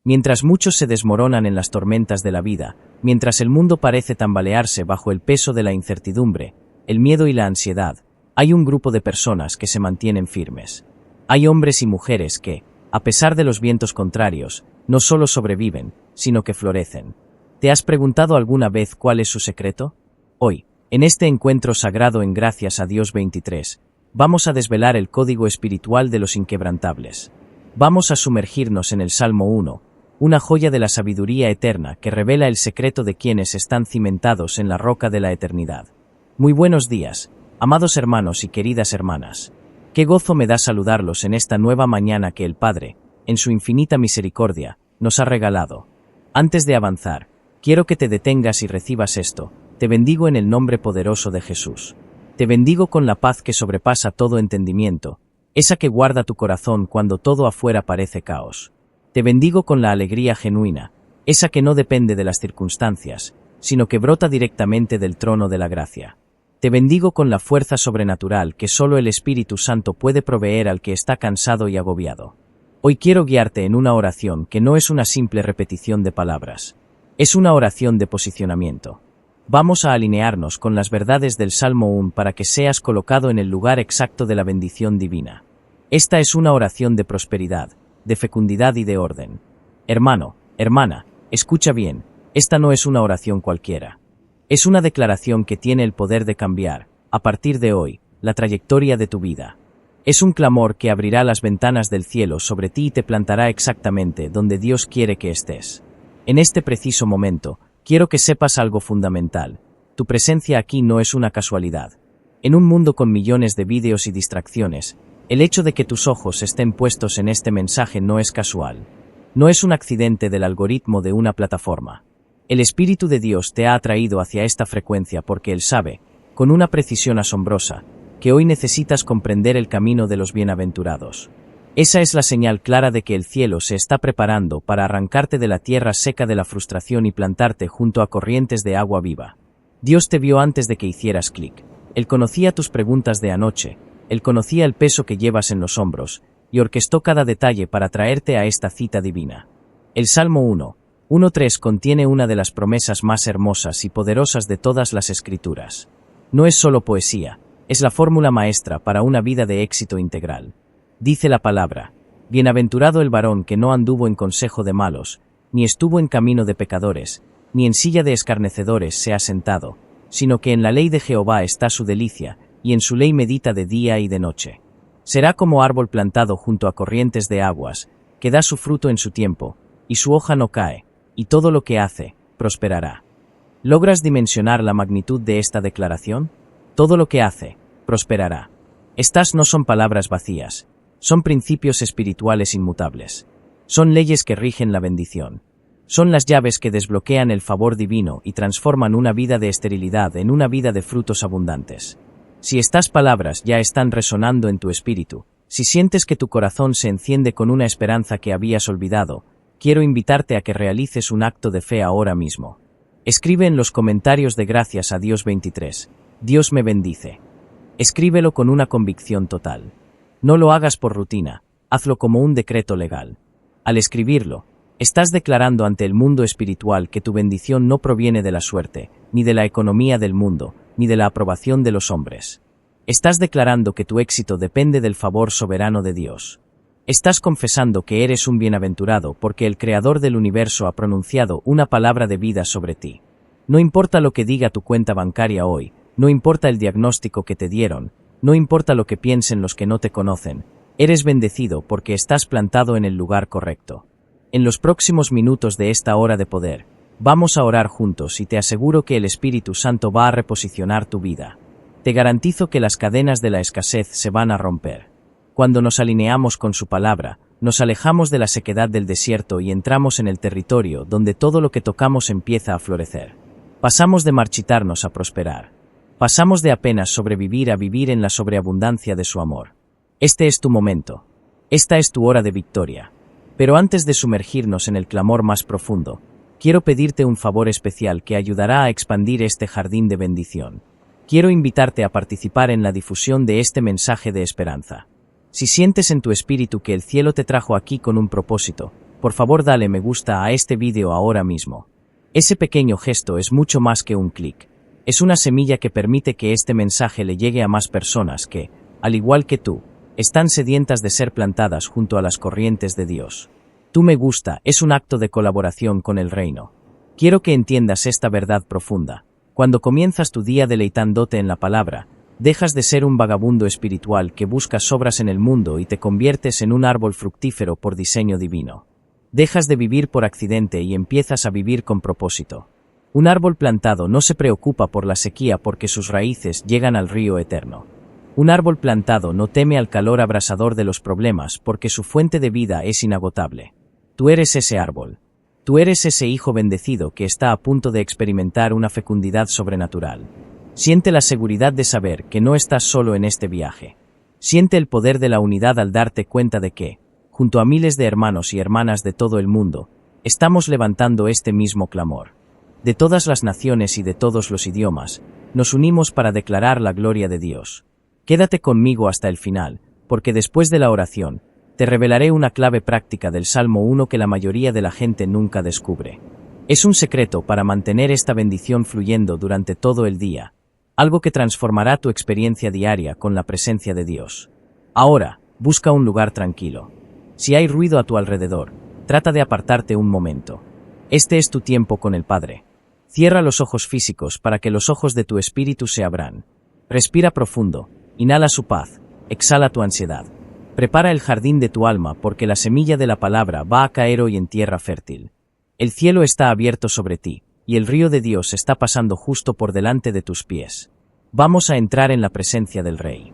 Mientras muchos se desmoronan en las tormentas de la vida, mientras el mundo parece tambalearse bajo el peso de la incertidumbre, el miedo y la ansiedad, hay un grupo de personas que se mantienen firmes. Hay hombres y mujeres que, a pesar de los vientos contrarios, no solo sobreviven, sino que florecen. ¿Te has preguntado alguna vez cuál es su secreto? Hoy, en este encuentro sagrado en Gracias a Dios 23, vamos a desvelar el código espiritual de los inquebrantables. Vamos a sumergirnos en el Salmo 1, una joya de la sabiduría eterna que revela el secreto de quienes están cimentados en la roca de la eternidad. Muy buenos días, amados hermanos y queridas hermanas. Qué gozo me da saludarlos en esta nueva mañana que el Padre, en su infinita misericordia, nos ha regalado. Antes de avanzar, quiero que te detengas y recibas esto. Te bendigo en el nombre poderoso de Jesús. Te bendigo con la paz que sobrepasa todo entendimiento, esa que guarda tu corazón cuando todo afuera parece caos. Te bendigo con la alegría genuina, esa que no depende de las circunstancias, sino que brota directamente del trono de la gracia. Te bendigo con la fuerza sobrenatural que solo el Espíritu Santo puede proveer al que está cansado y agobiado. Hoy quiero guiarte en una oración que no es una simple repetición de palabras. Es una oración de posicionamiento. Vamos a alinearnos con las verdades del Salmo 1 para que seas colocado en el lugar exacto de la bendición divina. Esta es una oración de prosperidad, de fecundidad y de orden. Hermano, hermana, escucha bien, esta no es una oración cualquiera. Es una declaración que tiene el poder de cambiar, a partir de hoy, la trayectoria de tu vida. Es un clamor que abrirá las ventanas del cielo sobre ti y te plantará exactamente donde Dios quiere que estés. En este preciso momento, quiero que sepas algo fundamental. Tu presencia aquí no es una casualidad. En un mundo con millones de vídeos y distracciones, el hecho de que tus ojos estén puestos en este mensaje no es casual. No es un accidente del algoritmo de una plataforma. El Espíritu de Dios te ha atraído hacia esta frecuencia porque Él sabe, con una precisión asombrosa, que hoy necesitas comprender el camino de los bienaventurados. Esa es la señal clara de que el cielo se está preparando para arrancarte de la tierra seca de la frustración y plantarte junto a corrientes de agua viva. Dios te vio antes de que hicieras clic. Él conocía tus preguntas de anoche, Él conocía el peso que llevas en los hombros, y orquestó cada detalle para traerte a esta cita divina. El Salmo 1:3 contiene una de las promesas más hermosas y poderosas de todas las Escrituras. No es solo poesía, es la fórmula maestra para una vida de éxito integral. Dice la palabra: bienaventurado el varón que no anduvo en consejo de malos, ni estuvo en camino de pecadores, ni en silla de escarnecedores se ha sentado, sino que en la ley de Jehová está su delicia, y en su ley medita de día y de noche. Será como árbol plantado junto a corrientes de aguas, que da su fruto en su tiempo, y su hoja no cae, y todo lo que hace, prosperará. ¿Logras dimensionar la magnitud de esta declaración? Todo lo que hace, prosperará. Estas no son palabras vacías, son principios espirituales inmutables. Son leyes que rigen la bendición. Son las llaves que desbloquean el favor divino y transforman una vida de esterilidad en una vida de frutos abundantes. Si estas palabras ya están resonando en tu espíritu, si sientes que tu corazón se enciende con una esperanza que habías olvidado, quiero invitarte a que realices un acto de fe ahora mismo. Escribe en los comentarios de Gracias a Dios 23, Dios me bendice. Escríbelo con una convicción total. No lo hagas por rutina, hazlo como un decreto legal. Al escribirlo, estás declarando ante el mundo espiritual que tu bendición no proviene de la suerte, ni de la economía del mundo, ni de la aprobación de los hombres. Estás declarando que tu éxito depende del favor soberano de Dios. Estás confesando que eres un bienaventurado porque el Creador del universo ha pronunciado una palabra de vida sobre ti. No importa lo que diga tu cuenta bancaria hoy, no importa el diagnóstico que te dieron, no importa lo que piensen los que no te conocen, eres bendecido porque estás plantado en el lugar correcto. En los próximos minutos de esta hora de poder, vamos a orar juntos y te aseguro que el Espíritu Santo va a reposicionar tu vida. Te garantizo que las cadenas de la escasez se van a romper. Cuando nos alineamos con su palabra, nos alejamos de la sequedad del desierto y entramos en el territorio donde todo lo que tocamos empieza a florecer. Pasamos de marchitarnos a prosperar. Pasamos de apenas sobrevivir a vivir en la sobreabundancia de su amor. Este es tu momento. Esta es tu hora de victoria. Pero antes de sumergirnos en el clamor más profundo, quiero pedirte un favor especial que ayudará a expandir este jardín de bendición. Quiero invitarte a participar en la difusión de este mensaje de esperanza. Si sientes en tu espíritu que el cielo te trajo aquí con un propósito, por favor dale me gusta a este vídeo ahora mismo. Ese pequeño gesto es mucho más que un clic. Es una semilla que permite que este mensaje le llegue a más personas que, al igual que tú, están sedientas de ser plantadas junto a las corrientes de Dios. Tu me gusta es un acto de colaboración con el reino. Quiero que entiendas esta verdad profunda. Cuando comienzas tu día deleitándote en la palabra, dejas de ser un vagabundo espiritual que busca sobras en el mundo y te conviertes en un árbol fructífero por diseño divino. Dejas de vivir por accidente y empiezas a vivir con propósito. Un árbol plantado no se preocupa por la sequía porque sus raíces llegan al río eterno. Un árbol plantado no teme al calor abrasador de los problemas porque su fuente de vida es inagotable. Tú eres ese árbol. Tú eres ese hijo bendecido que está a punto de experimentar una fecundidad sobrenatural. Siente la seguridad de saber que no estás solo en este viaje. Siente el poder de la unidad al darte cuenta de que, junto a miles de hermanos y hermanas de todo el mundo, estamos levantando este mismo clamor. De todas las naciones y de todos los idiomas, nos unimos para declarar la gloria de Dios. Quédate conmigo hasta el final, porque después de la oración, te revelaré una clave práctica del Salmo 1 que la mayoría de la gente nunca descubre. Es un secreto para mantener esta bendición fluyendo durante todo el día, algo que transformará tu experiencia diaria con la presencia de Dios. Ahora, busca un lugar tranquilo. Si hay ruido a tu alrededor, trata de apartarte un momento. Este es tu tiempo con el Padre. Cierra los ojos físicos para que los ojos de tu espíritu se abran. Respira profundo, inhala su paz, exhala tu ansiedad. Prepara el jardín de tu alma porque la semilla de la palabra va a caer hoy en tierra fértil. El cielo está abierto sobre ti, y el río de Dios está pasando justo por delante de tus pies. Vamos a entrar en la presencia del Rey.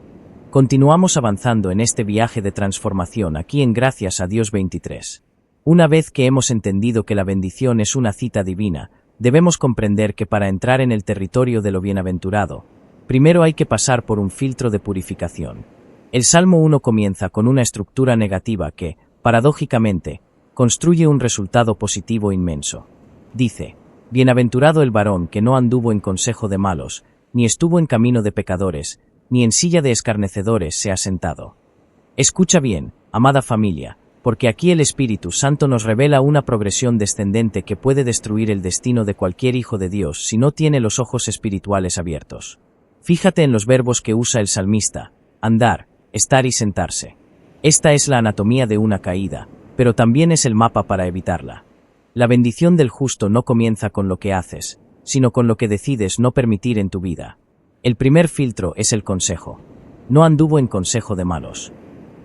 Continuamos avanzando en este viaje de transformación aquí en Gracias a Dios 23. Una vez que hemos entendido que la bendición es una cita divina, debemos comprender que para entrar en el territorio de lo bienaventurado, primero hay que pasar por un filtro de purificación. El Salmo 1 comienza con una estructura negativa que, paradójicamente, construye un resultado positivo inmenso. Dice, «Bienaventurado el varón que no anduvo en consejo de malos, ni estuvo en camino de pecadores, ni en silla de escarnecedores se ha sentado». Escucha bien, amada familia, porque aquí el Espíritu Santo nos revela una progresión descendente que puede destruir el destino de cualquier hijo de Dios si no tiene los ojos espirituales abiertos. Fíjate en los verbos que usa el salmista: andar, estar y sentarse. Esta es la anatomía de una caída, pero también es el mapa para evitarla. La bendición del justo no comienza con lo que haces, sino con lo que decides no permitir en tu vida. El primer filtro es el consejo. No anduvo en consejo de malos.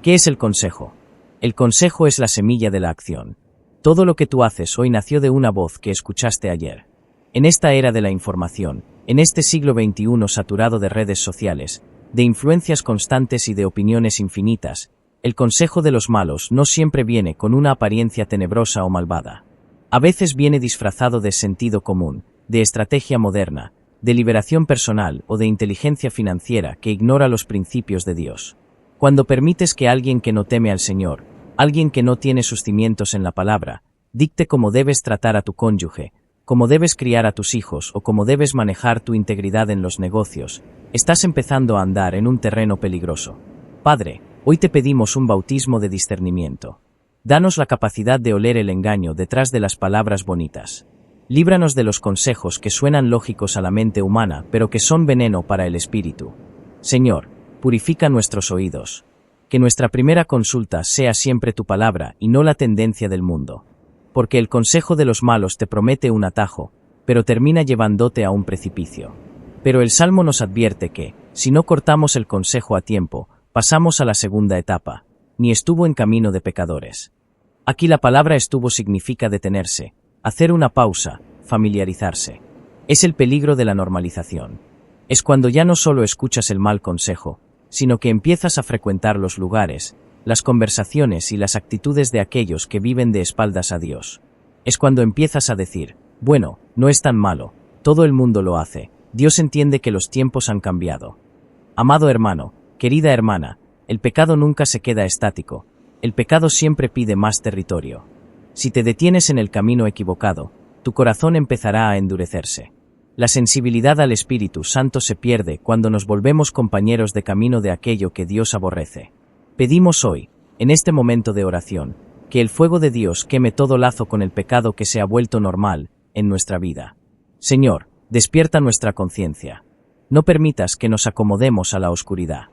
¿Qué es el consejo? El consejo es la semilla de la acción. Todo lo que tú haces hoy nació de una voz que escuchaste ayer. En esta era de la información, en este siglo XXI saturado de redes sociales, de influencias constantes y de opiniones infinitas, el consejo de los malos no siempre viene con una apariencia tenebrosa o malvada. A veces viene disfrazado de sentido común, de estrategia moderna, de liberación personal o de inteligencia financiera que ignora los principios de Dios. Cuando permites que alguien que no teme al Señor, alguien que no tiene sus cimientos en la palabra, dicte cómo debes tratar a tu cónyuge, cómo debes criar a tus hijos o cómo debes manejar tu integridad en los negocios, estás empezando a andar en un terreno peligroso. Padre, hoy te pedimos un bautismo de discernimiento. Danos la capacidad de oler el engaño detrás de las palabras bonitas. Líbranos de los consejos que suenan lógicos a la mente humana, pero que son veneno para el espíritu. Señor, purifica nuestros oídos. Que nuestra primera consulta sea siempre tu palabra y no la tendencia del mundo. Porque el consejo de los malos te promete un atajo, pero termina llevándote a un precipicio. Pero el Salmo nos advierte que, si no cortamos el consejo a tiempo, pasamos a la segunda etapa, ni estuvo en camino de pecadores. Aquí la palabra estuvo significa detenerse, hacer una pausa, familiarizarse. Es el peligro de la normalización. Es cuando ya no solo escuchas el mal consejo, sino que empiezas a frecuentar los lugares, las conversaciones y las actitudes de aquellos que viven de espaldas a Dios. Es cuando empiezas a decir, bueno, no es tan malo, todo el mundo lo hace, Dios entiende que los tiempos han cambiado. Amado hermano, querida hermana, el pecado nunca se queda estático, el pecado siempre pide más territorio. Si te detienes en el camino equivocado, tu corazón empezará a endurecerse. La sensibilidad al Espíritu Santo se pierde cuando nos volvemos compañeros de camino de aquello que Dios aborrece. Pedimos hoy, en este momento de oración, Que el fuego de Dios queme todo lazo con el pecado que se ha vuelto normal en nuestra vida. Señor, despierta nuestra conciencia. No permitas que nos acomodemos a la oscuridad.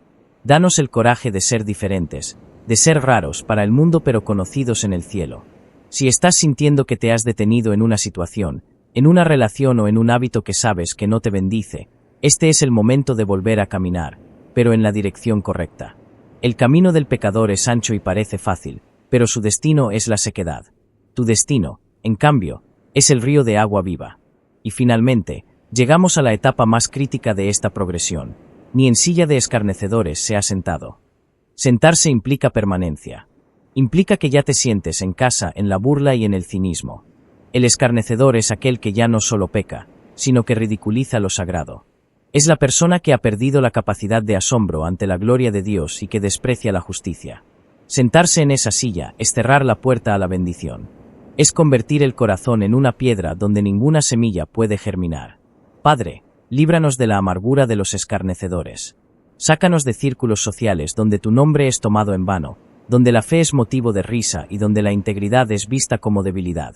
Danos el coraje de ser diferentes, de ser raros para el mundo pero conocidos en el cielo. Si estás sintiendo que te has detenido en una situación, en una relación o en un hábito que sabes que no te bendice, este es el momento de volver a caminar, pero en la dirección correcta. El camino del pecador es ancho y parece fácil, pero su destino es la sequedad. Tu destino, en cambio, es el río de agua viva. Y finalmente, llegamos a la etapa más crítica de esta progresión. Ni en silla de escarnecedores se ha sentado. Sentarse implica permanencia. Implica que ya te sientes en casa, en la burla y en el cinismo. El escarnecedor es aquel que ya no solo peca, sino que ridiculiza lo sagrado. Es la persona que ha perdido la capacidad de asombro ante la gloria de Dios y que desprecia la justicia. Sentarse en esa silla es cerrar la puerta a la bendición. Es convertir el corazón en una piedra donde ninguna semilla puede germinar. Padre, líbranos de la amargura de los escarnecedores. Sácanos de círculos sociales donde tu nombre es tomado en vano, donde la fe es motivo de risa y donde la integridad es vista como debilidad.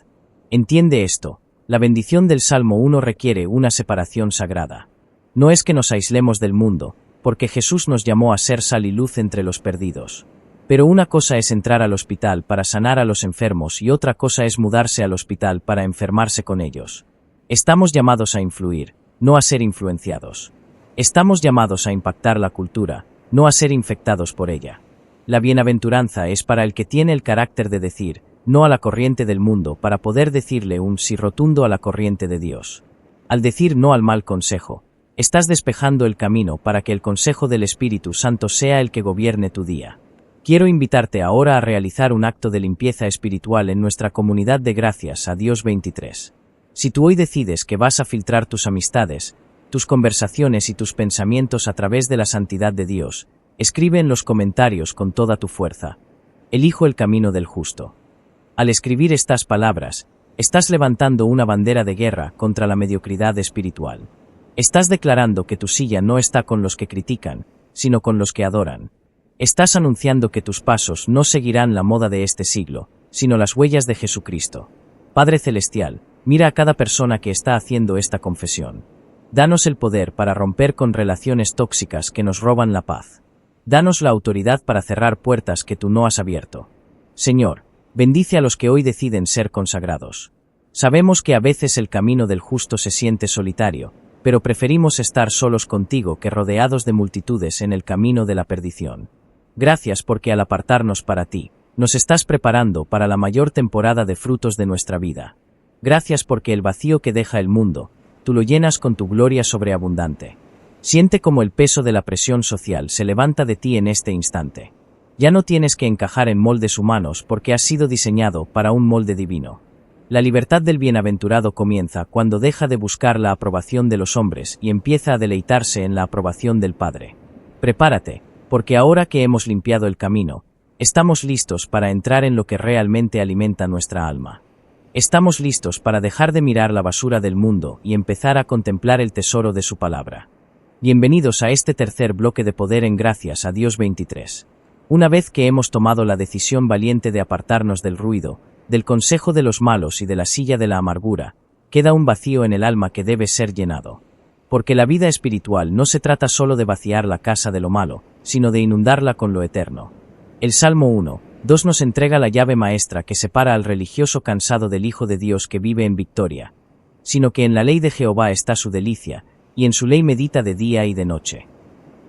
Entiende esto, la bendición del Salmo 1 requiere una separación sagrada. No es que nos aislemos del mundo, porque Jesús nos llamó a ser sal y luz entre los perdidos. Pero una cosa es entrar al hospital para sanar a los enfermos y otra cosa es mudarse al hospital para enfermarse con ellos. Estamos llamados a influir, no a ser influenciados. Estamos llamados a impactar la cultura, no a ser infectados por ella. La bienaventuranza es para el que tiene el carácter de decir no a la corriente del mundo para poder decirle un sí rotundo a la corriente de Dios. Al decir no al mal consejo, estás despejando el camino para que el consejo del Espíritu Santo sea el que gobierne tu día. Quiero invitarte ahora a realizar un acto de limpieza espiritual en nuestra comunidad de gracias a Dios 23. Si tú hoy decides que vas a filtrar tus amistades, tus conversaciones y tus pensamientos a través de la santidad de Dios, escribe en los comentarios con toda tu fuerza: elijo el camino del justo. Al escribir estas palabras, estás levantando una bandera de guerra contra la mediocridad espiritual. Estás declarando que tu silla no está con los que critican, sino con los que adoran. Estás anunciando que tus pasos no seguirán la moda de este siglo, sino las huellas de Jesucristo. Padre Celestial, mira a cada persona que está haciendo esta confesión. Danos el poder para romper con relaciones tóxicas que nos roban la paz. Danos la autoridad para cerrar puertas que tú no has abierto. Señor, bendice a los que hoy deciden ser consagrados. Sabemos que a veces el camino del justo se siente solitario, pero preferimos estar solos contigo que rodeados de multitudes en el camino de la perdición. Gracias porque al apartarnos para ti, nos estás preparando para la mayor temporada de frutos de nuestra vida. Gracias porque el vacío que deja el mundo, tú lo llenas con tu gloria sobreabundante. Siente como el peso de la presión social se levanta de ti en este instante. Ya no tienes que encajar en moldes humanos porque has sido diseñado para un molde divino. La libertad del bienaventurado comienza cuando deja de buscar la aprobación de los hombres y empieza a deleitarse en la aprobación del Padre. Prepárate, porque ahora que hemos limpiado el camino, estamos listos para entrar en lo que realmente alimenta nuestra alma. Estamos listos para dejar de mirar la basura del mundo y empezar a contemplar el tesoro de su palabra. Bienvenidos a este tercer bloque de poder en gracias a Dios 23. Una vez que hemos tomado la decisión valiente de apartarnos del ruido, del consejo de los malos y de la silla de la amargura, queda un vacío en el alma que debe ser llenado. Porque la vida espiritual no se trata solo de vaciar la casa de lo malo, sino de inundarla con lo eterno. El Salmo 1:2 nos entrega la llave maestra que separa al religioso cansado del Hijo de Dios que vive en victoria, sino que en la ley de Jehová está su delicia, y en su ley medita de día y de noche.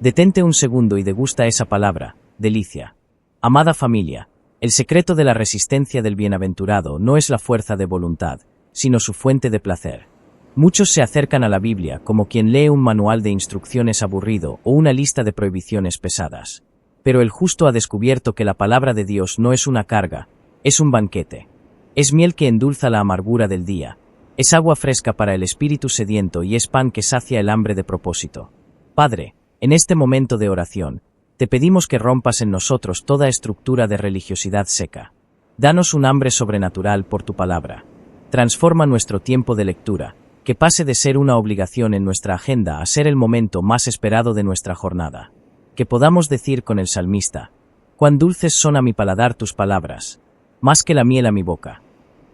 Detente un segundo y degusta esa palabra, delicia. Amada familia, el secreto de la resistencia del bienaventurado no es la fuerza de voluntad, sino su fuente de placer. Muchos se acercan a la Biblia como quien lee un manual de instrucciones aburrido o una lista de prohibiciones pesadas. Pero el justo ha descubierto que la palabra de Dios no es una carga, es un banquete. Es miel que endulza la amargura del día, es agua fresca para el espíritu sediento y es pan que sacia el hambre de propósito. Padre, en este momento de oración, te pedimos que rompas en nosotros toda estructura de religiosidad seca. Danos un hambre sobrenatural por tu palabra. Transforma nuestro tiempo de lectura, que pase de ser una obligación en nuestra agenda a ser el momento más esperado de nuestra jornada. Que podamos decir con el salmista: cuán dulces son a mi paladar tus palabras, más que la miel a mi boca.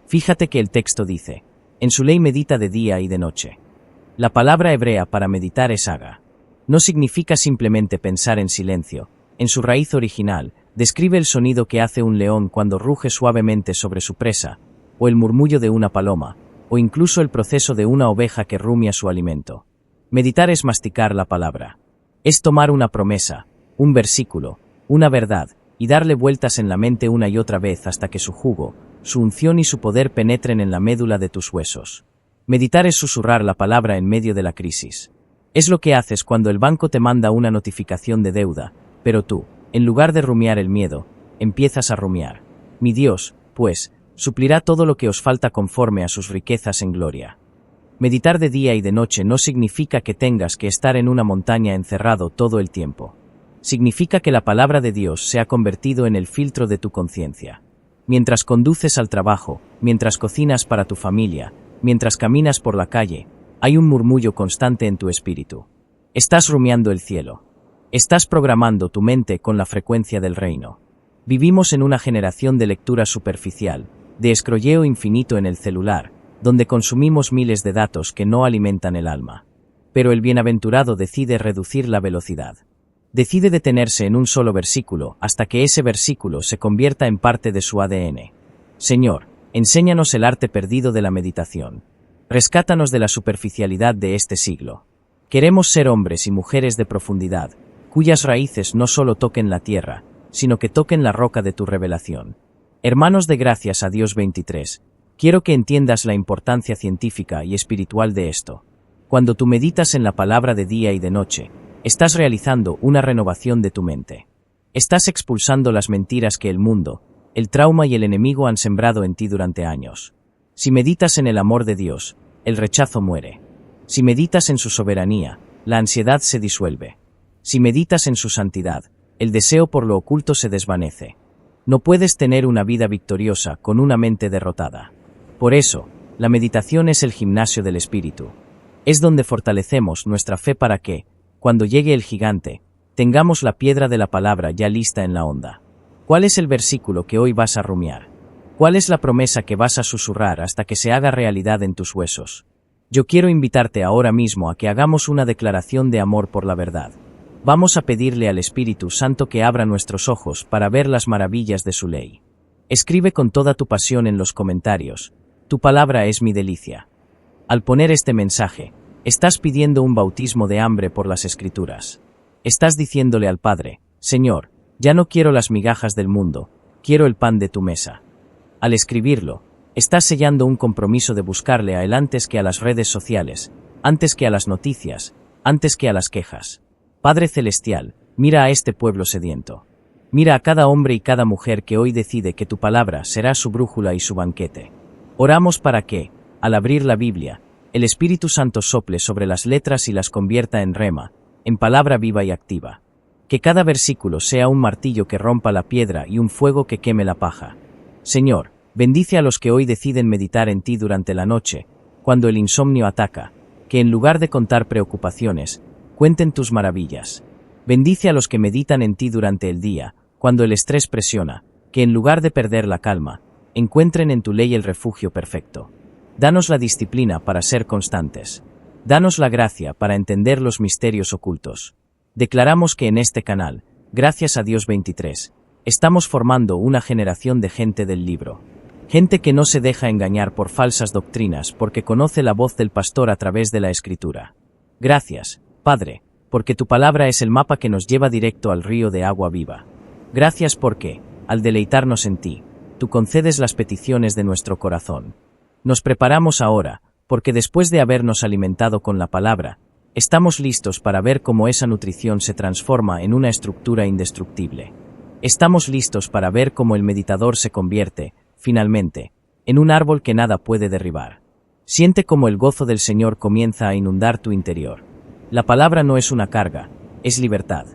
Fíjate que el texto dice, en su ley medita de día y de noche. La palabra hebrea para meditar es haga. No significa simplemente pensar en silencio. En su raíz original, describe el sonido que hace un león cuando ruge suavemente sobre su presa, o el murmullo de una paloma, o incluso el proceso de una oveja que rumia su alimento. Meditar es masticar la palabra. Es tomar una promesa, un versículo, una verdad, y darle vueltas en la mente una y otra vez hasta que su jugo, su unción y su poder penetren en la médula de tus huesos. Meditar es susurrar la palabra en medio de la crisis. Es lo que haces cuando el banco te manda una notificación de deuda, pero tú, en lugar de rumiar el miedo, empiezas a rumiar. Mi Dios, pues, suplirá todo lo que os falta conforme a sus riquezas en gloria. Meditar de día y de noche no significa que tengas que estar en una montaña encerrado todo el tiempo. Significa que la palabra de Dios se ha convertido en el filtro de tu conciencia. Mientras conduces al trabajo, mientras cocinas para tu familia, mientras caminas por la calle, hay un murmullo constante en tu espíritu. Estás rumiando el cielo. Estás programando tu mente con la frecuencia del reino. Vivimos en una generación de lectura superficial, de escrolleo infinito en el celular, donde consumimos miles de datos que no alimentan el alma. Pero el bienaventurado decide reducir la velocidad. Decide detenerse en un solo versículo hasta que ese versículo se convierta en parte de su ADN. Señor, enséñanos el arte perdido de la meditación. Rescátanos de la superficialidad de este siglo. Queremos ser hombres y mujeres de profundidad, cuyas raíces no solo toquen la tierra, sino que toquen la roca de tu revelación. Hermanos de Gracias a Dios 23, quiero que entiendas la importancia científica y espiritual de esto. Cuando tú meditas en la palabra de día y de noche, estás realizando una renovación de tu mente. Estás expulsando las mentiras que el mundo, el trauma y el enemigo han sembrado en ti durante años. Si meditas en el amor de Dios, el rechazo muere. Si meditas en su soberanía, la ansiedad se disuelve. Si meditas en su santidad, el deseo por lo oculto se desvanece. No puedes tener una vida victoriosa con una mente derrotada. Por eso, la meditación es el gimnasio del espíritu. Es donde fortalecemos nuestra fe para que, cuando llegue el gigante, tengamos la piedra de la palabra ya lista en la onda. ¿Cuál es el versículo que hoy vas a rumiar? ¿Cuál es la promesa que vas a susurrar hasta que se haga realidad en tus huesos? Yo quiero invitarte ahora mismo a que hagamos una declaración de amor por la verdad. Vamos a pedirle al Espíritu Santo que abra nuestros ojos para ver las maravillas de su ley. Escribe con toda tu pasión en los comentarios. Tu palabra es mi delicia. Al poner este mensaje, estás pidiendo un bautismo de hambre por las Escrituras. Estás diciéndole al Padre, Señor, ya no quiero las migajas del mundo, quiero el pan de tu mesa. Al escribirlo, estás sellando un compromiso de buscarle a Él antes que a las redes sociales, antes que a las noticias, antes que a las quejas. Padre Celestial, mira a este pueblo sediento. Mira a cada hombre y cada mujer que hoy decide que tu palabra será su brújula y su banquete. Oramos para que, al abrir la Biblia, el Espíritu Santo sople sobre las letras y las convierta en rema, en palabra viva y activa. Que cada versículo sea un martillo que rompa la piedra y un fuego que queme la paja. Señor, bendice a los que hoy deciden meditar en ti durante la noche, cuando el insomnio ataca, que en lugar de contar preocupaciones, cuenten tus maravillas. Bendice a los que meditan en ti durante el día, cuando el estrés presiona, que en lugar de perder la calma, encuentren en tu ley el refugio perfecto. Danos la disciplina para ser constantes. Danos la gracia para entender los misterios ocultos. Declaramos que en este canal, Gracias a Dios 23, estamos formando una generación de gente del libro. Gente que no se deja engañar por falsas doctrinas porque conoce la voz del pastor a través de la Escritura. Gracias, Padre, porque tu palabra es el mapa que nos lleva directo al río de agua viva. Gracias porque, al deleitarnos en ti, tú concedes las peticiones de nuestro corazón. Nos preparamos ahora, porque después de habernos alimentado con la palabra, estamos listos para ver cómo esa nutrición se transforma en una estructura indestructible. Estamos listos para ver cómo el meditador se convierte, finalmente, en un árbol que nada puede derribar. Siente cómo el gozo del Señor comienza a inundar tu interior. La palabra no es una carga, es libertad.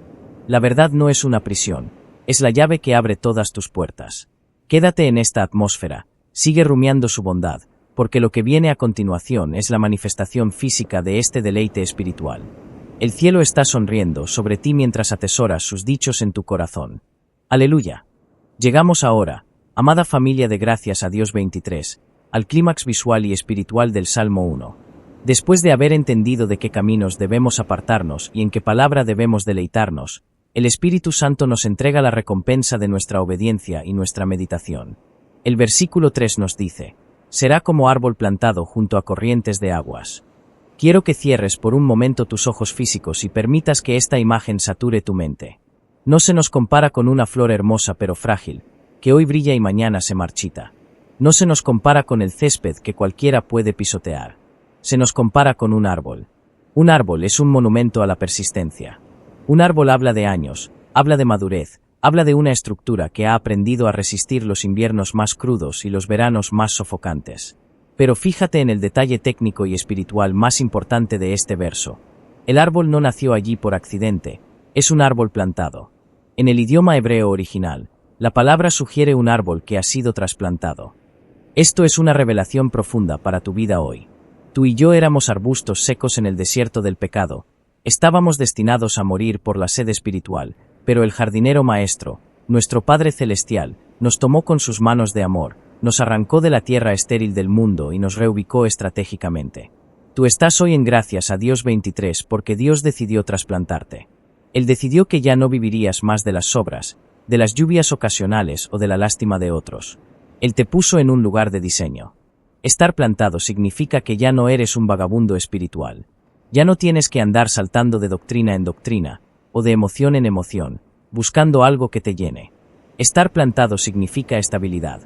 La verdad no es una prisión, es la llave que abre todas tus puertas. Quédate en esta atmósfera, sigue rumiando su bondad, porque lo que viene a continuación es la manifestación física de este deleite espiritual. El cielo está sonriendo sobre ti mientras atesoras sus dichos en tu corazón. Aleluya. Llegamos ahora, Amada familia de Gracias a Dios 23, al clímax visual y espiritual del Salmo 1. Después de haber entendido de qué caminos debemos apartarnos y en qué palabra debemos deleitarnos, el Espíritu Santo nos entrega la recompensa de nuestra obediencia y nuestra meditación. El versículo 3 nos dice: será como árbol plantado junto a corrientes de aguas. Quiero que cierres por un momento tus ojos físicos y permitas que esta imagen sature tu mente. No se nos compara con una flor hermosa pero frágil, que hoy brilla y mañana se marchita. No se nos compara con el césped que cualquiera puede pisotear. Se nos compara con un árbol. Un árbol es un monumento a la persistencia. Un árbol habla de años, habla de madurez, habla de una estructura que ha aprendido a resistir los inviernos más crudos y los veranos más sofocantes. Pero fíjate en el detalle técnico y espiritual más importante de este verso. El árbol no nació allí por accidente, es un árbol plantado. En el idioma hebreo original, la palabra sugiere un árbol que ha sido trasplantado. Esto es una revelación profunda para tu vida hoy. Tú y yo éramos arbustos secos en el desierto del pecado. Estábamos destinados a morir por la sed espiritual, pero el jardinero maestro, nuestro Padre Celestial, nos tomó con sus manos de amor, nos arrancó de la tierra estéril del mundo y nos reubicó estratégicamente. Tú estás hoy en Gracias a Dios 23 porque Dios decidió trasplantarte. Él decidió que ya no vivirías más de las sobras, de las lluvias ocasionales o de la lástima de otros. Él te puso en un lugar de diseño. Estar plantado significa que ya no eres un vagabundo espiritual. Ya no tienes que andar saltando de doctrina en doctrina, o de emoción en emoción, buscando algo que te llene. Estar plantado significa estabilidad.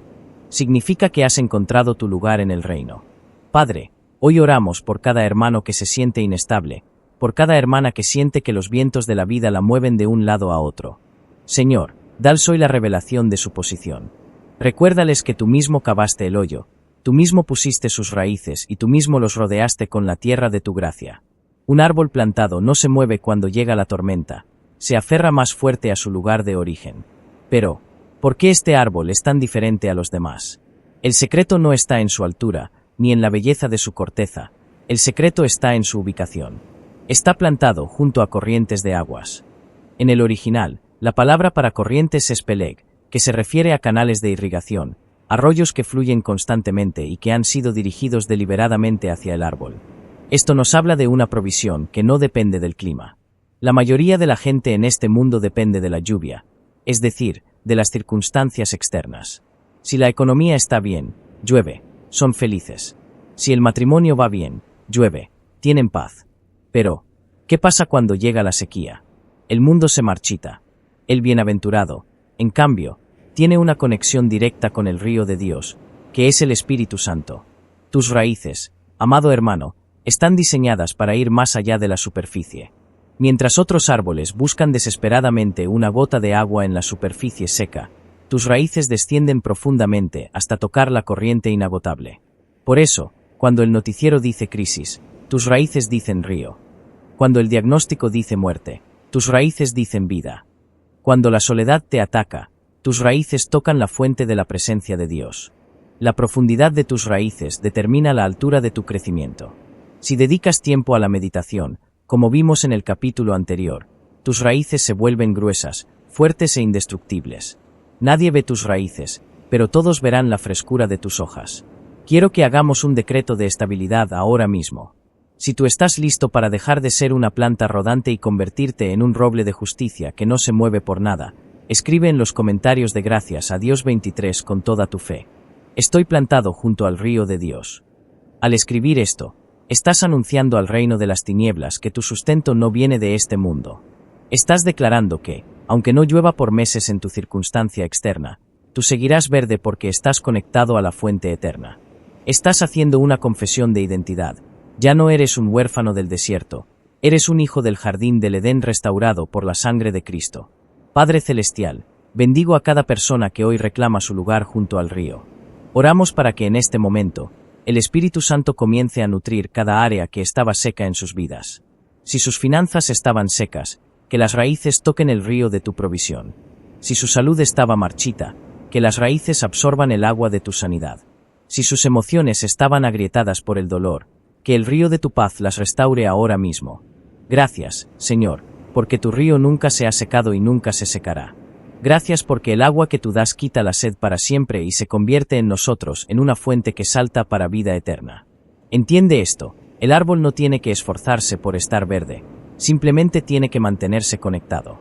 Significa que has encontrado tu lugar en el reino. Padre, hoy oramos por cada hermano que se siente inestable, por cada hermana que siente que los vientos de la vida la mueven de un lado a otro. Señor, dales hoy la revelación de su posición. Recuérdales que tú mismo cavaste el hoyo, tú mismo pusiste sus raíces y tú mismo los rodeaste con la tierra de tu gracia. Un árbol plantado no se mueve cuando llega la tormenta, se aferra más fuerte a su lugar de origen. Pero, ¿por qué este árbol es tan diferente a los demás? El secreto no está en su altura, ni en la belleza de su corteza, el secreto está en su ubicación. Está plantado junto a corrientes de aguas. En el original, la palabra para corrientes es peleg, que se refiere a canales de irrigación, arroyos que fluyen constantemente y que han sido dirigidos deliberadamente hacia el árbol. Esto nos habla de una provisión que no depende del clima. La mayoría de la gente en este mundo depende de la lluvia, es decir, de las circunstancias externas. Si la economía está bien, llueve, son felices. Si el matrimonio va bien, llueve, tienen paz. Pero, ¿qué pasa cuando llega la sequía? El mundo se marchita. El bienaventurado, en cambio, tiene una conexión directa con el río de Dios, que es el Espíritu Santo. Tus raíces, amado hermano, están diseñadas para ir más allá de la superficie. Mientras otros árboles buscan desesperadamente una gota de agua en la superficie seca, tus raíces descienden profundamente hasta tocar la corriente inagotable. Por eso, cuando el noticiero dice crisis, tus raíces dicen río. Cuando el diagnóstico dice muerte, tus raíces dicen vida. Cuando la soledad te ataca, tus raíces tocan la fuente de la presencia de Dios. La profundidad de tus raíces determina la altura de tu crecimiento. Si dedicas tiempo a la meditación, como vimos en el capítulo anterior, tus raíces se vuelven gruesas, fuertes e indestructibles. Nadie ve tus raíces, pero todos verán la frescura de tus hojas. Quiero que hagamos un decreto de estabilidad ahora mismo. Si tú estás listo para dejar de ser una planta rodante y convertirte en un roble de justicia que no se mueve por nada, escribe en los comentarios de Gracias a Dios 23 con toda tu fe. Estoy plantado junto al río de Dios. Al escribir esto, estás anunciando al reino de las tinieblas que tu sustento no viene de este mundo. Estás declarando que, aunque no llueva por meses en tu circunstancia externa, tú seguirás verde porque estás conectado a la fuente eterna. Estás haciendo una confesión de identidad. Ya no eres un huérfano del desierto, eres un hijo del jardín del Edén restaurado por la sangre de Cristo. Padre Celestial, bendigo a cada persona que hoy reclama su lugar junto al río. Oramos para que en este momento, el Espíritu Santo comience a nutrir cada área que estaba seca en sus vidas. Si sus finanzas estaban secas, que las raíces toquen el río de tu provisión. Si su salud estaba marchita, que las raíces absorban el agua de tu sanidad. Si sus emociones estaban agrietadas por el dolor, que el río de tu paz las restaure ahora mismo. Gracias, Señor, porque tu río nunca se ha secado y nunca se secará. Gracias porque el agua que tú das quita la sed para siempre y se convierte en nosotros en una fuente que salta para vida eterna. Entiende esto, el árbol no tiene que esforzarse por estar verde, simplemente tiene que mantenerse conectado.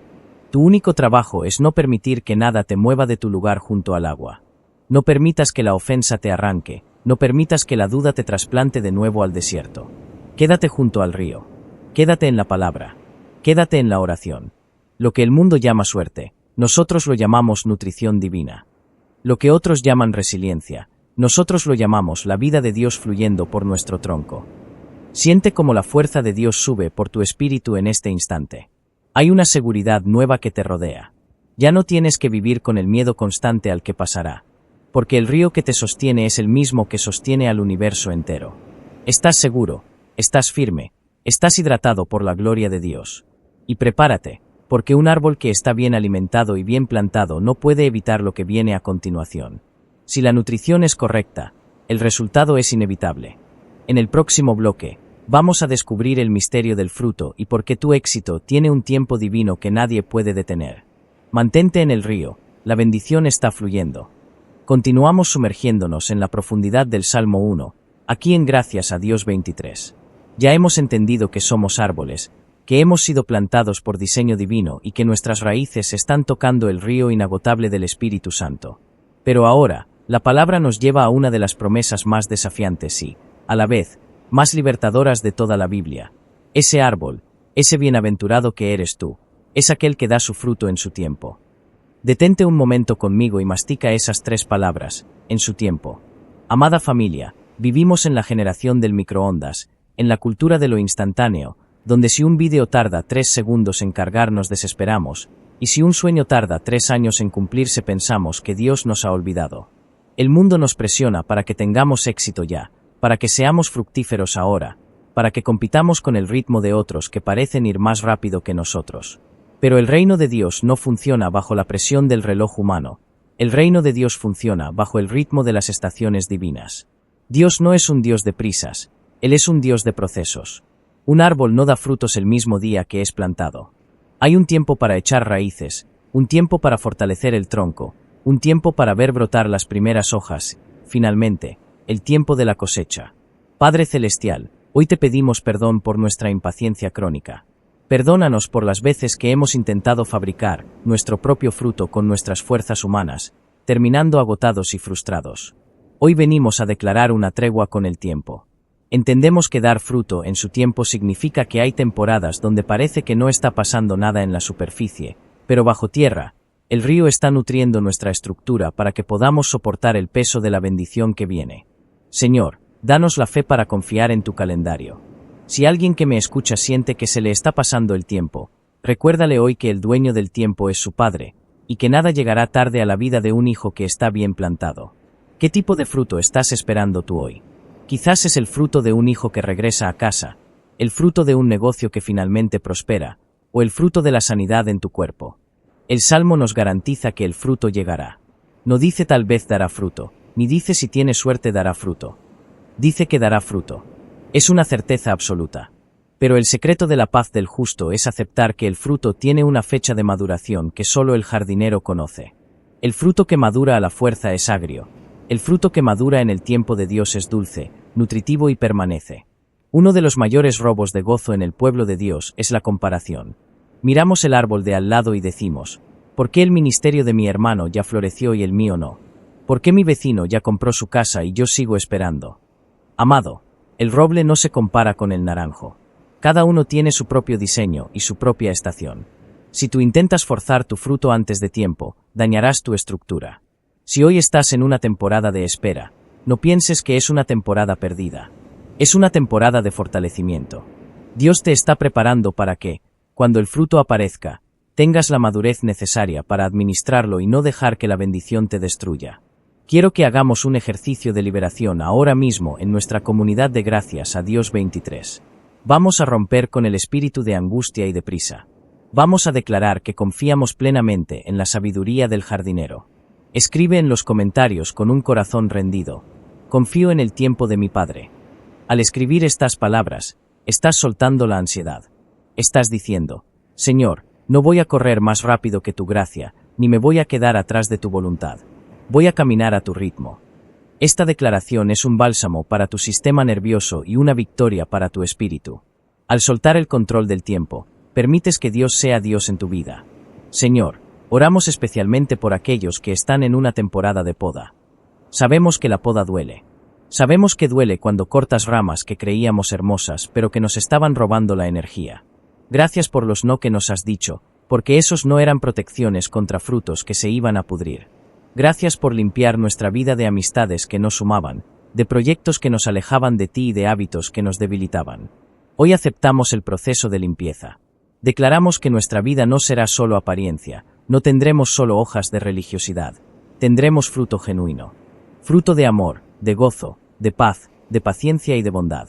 Tu único trabajo es no permitir que nada te mueva de tu lugar junto al agua. No permitas que la ofensa te arranque, no permitas que la duda te trasplante de nuevo al desierto. Quédate junto al río. Quédate en la palabra. Quédate en la oración. Lo que el mundo llama suerte, nosotros lo llamamos nutrición divina. Lo que otros llaman resiliencia, nosotros lo llamamos la vida de Dios fluyendo por nuestro tronco. Siente cómo la fuerza de Dios sube por tu espíritu en este instante. Hay una seguridad nueva que te rodea. Ya no tienes que vivir con el miedo constante al que pasará, porque el río que te sostiene es el mismo que sostiene al universo entero. Estás seguro, estás firme, estás hidratado por la gloria de Dios. Y prepárate, porque un árbol que está bien alimentado y bien plantado no puede evitar lo que viene a continuación. Si la nutrición es correcta, el resultado es inevitable. En el próximo bloque, vamos a descubrir el misterio del fruto y por qué tu éxito tiene un tiempo divino que nadie puede detener. Mantente en el río, la bendición está fluyendo. Continuamos sumergiéndonos en la profundidad del Salmo 1, aquí en Gracias a Dios 23. Ya hemos entendido que somos árboles, que hemos sido plantados por diseño divino y que nuestras raíces están tocando el río inagotable del Espíritu Santo. Pero ahora, la palabra nos lleva a una de las promesas más desafiantes y, a la vez, más libertadoras de toda la Biblia. Ese árbol, ese bienaventurado que eres tú, es aquel que da su fruto en su tiempo. Detente un momento conmigo y mastica esas 3 palabras, en su tiempo. Amada familia, vivimos en la generación del microondas, en la cultura de lo instantáneo, donde si un vídeo tarda 3 segundos en cargar nos desesperamos, y si un sueño tarda 3 años en cumplirse pensamos que Dios nos ha olvidado. El mundo nos presiona para que tengamos éxito ya, para que seamos fructíferos ahora, para que compitamos con el ritmo de otros que parecen ir más rápido que nosotros. Pero el reino de Dios no funciona bajo la presión del reloj humano, el reino de Dios funciona bajo el ritmo de las estaciones divinas. Dios no es un Dios de prisas, Él es un Dios de procesos. Un árbol no da frutos el mismo día que es plantado. Hay un tiempo para echar raíces, un tiempo para fortalecer el tronco, un tiempo para ver brotar las primeras hojas, finalmente, el tiempo de la cosecha. Padre Celestial, hoy te pedimos perdón por nuestra impaciencia crónica. Perdónanos por las veces que hemos intentado fabricar nuestro propio fruto con nuestras fuerzas humanas, terminando agotados y frustrados. Hoy venimos a declarar una tregua con el tiempo. Entendemos que dar fruto en su tiempo significa que hay temporadas donde parece que no está pasando nada en la superficie, pero bajo tierra, el río está nutriendo nuestra estructura para que podamos soportar el peso de la bendición que viene. Señor, danos la fe para confiar en tu calendario. Si alguien que me escucha siente que se le está pasando el tiempo, recuérdale hoy que el dueño del tiempo es su Padre, y que nada llegará tarde a la vida de un hijo que está bien plantado. ¿Qué tipo de fruto estás esperando tú hoy? Quizás es el fruto de un hijo que regresa a casa, el fruto de un negocio que finalmente prospera, o el fruto de la sanidad en tu cuerpo. El Salmo nos garantiza que el fruto llegará. No dice tal vez dará fruto, ni dice si tiene suerte dará fruto. Dice que dará fruto. Es una certeza absoluta. Pero el secreto de la paz del justo es aceptar que el fruto tiene una fecha de maduración que solo el jardinero conoce. El fruto que madura a la fuerza es agrio. El fruto que madura en el tiempo de Dios es dulce, nutritivo y permanece. Uno de los mayores robos de gozo en el pueblo de Dios es la comparación. Miramos el árbol de al lado y decimos, ¿por qué el ministerio de mi hermano ya floreció y el mío no? ¿Por qué mi vecino ya compró su casa y yo sigo esperando? Amado, el roble no se compara con el naranjo. Cada uno tiene su propio diseño y su propia estación. Si tú intentas forzar tu fruto antes de tiempo, dañarás tu estructura. Si hoy estás en una temporada de espera, no pienses que es una temporada perdida. Es una temporada de fortalecimiento. Dios te está preparando para que, cuando el fruto aparezca, tengas la madurez necesaria para administrarlo y no dejar que la bendición te destruya. Quiero que hagamos un ejercicio de liberación ahora mismo en nuestra comunidad de Gracias a Dios 23. Vamos a romper con el espíritu de angustia y de prisa. Vamos a declarar que confiamos plenamente en la sabiduría del jardinero. Escribe en los comentarios con un corazón rendido. Confío en el tiempo de mi Padre. Al escribir estas palabras, estás soltando la ansiedad. Estás diciendo, Señor, no voy a correr más rápido que tu gracia, ni me voy a quedar atrás de tu voluntad. Voy a caminar a tu ritmo. Esta declaración es un bálsamo para tu sistema nervioso y una victoria para tu espíritu. Al soltar el control del tiempo, permites que Dios sea Dios en tu vida. Señor, oramos especialmente por aquellos que están en una temporada de poda. Sabemos que la poda duele. Sabemos que duele cuando cortas ramas que creíamos hermosas pero que nos estaban robando la energía. Gracias por los no que nos has dicho, porque esos no eran protecciones contra frutos que se iban a pudrir. Gracias por limpiar nuestra vida de amistades que no sumaban, de proyectos que nos alejaban de ti y de hábitos que nos debilitaban. Hoy aceptamos el proceso de limpieza. Declaramos que nuestra vida no será solo apariencia, no tendremos solo hojas de religiosidad, tendremos fruto genuino. Fruto de amor, de gozo, de paz, de paciencia y de bondad.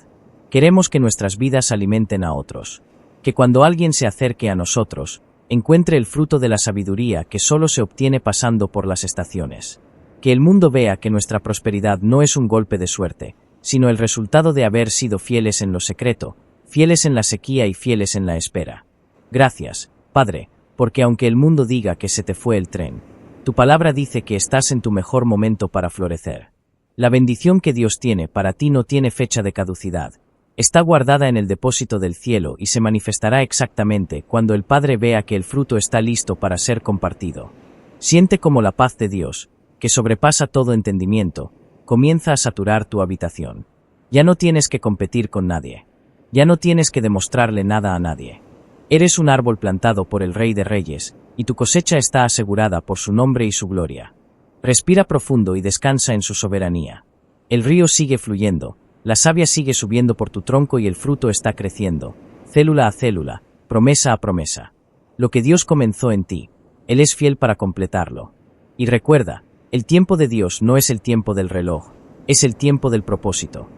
Queremos que nuestras vidas alimenten a otros. Que cuando alguien se acerque a nosotros, encuentre el fruto de la sabiduría que solo se obtiene pasando por las estaciones. Que el mundo vea que nuestra prosperidad no es un golpe de suerte, sino el resultado de haber sido fieles en lo secreto, fieles en la sequía y fieles en la espera. Gracias, Padre, porque aunque el mundo diga que se te fue el tren, tu palabra dice que estás en tu mejor momento para florecer. La bendición que Dios tiene para ti no tiene fecha de caducidad. Está guardada en el depósito del cielo y se manifestará exactamente cuando el Padre vea que el fruto está listo para ser compartido. Siente como la paz de Dios, que sobrepasa todo entendimiento, comienza a saturar tu habitación. Ya no tienes que competir con nadie. Ya no tienes que demostrarle nada a nadie. Eres un árbol plantado por el Rey de Reyes, y tu cosecha está asegurada por su nombre y su gloria. Respira profundo y descansa en su soberanía. El río sigue fluyendo. La savia sigue subiendo por tu tronco y el fruto está creciendo, célula a célula, promesa a promesa. Lo que Dios comenzó en ti, Él es fiel para completarlo. Y recuerda, el tiempo de Dios no es el tiempo del reloj, es el tiempo del propósito.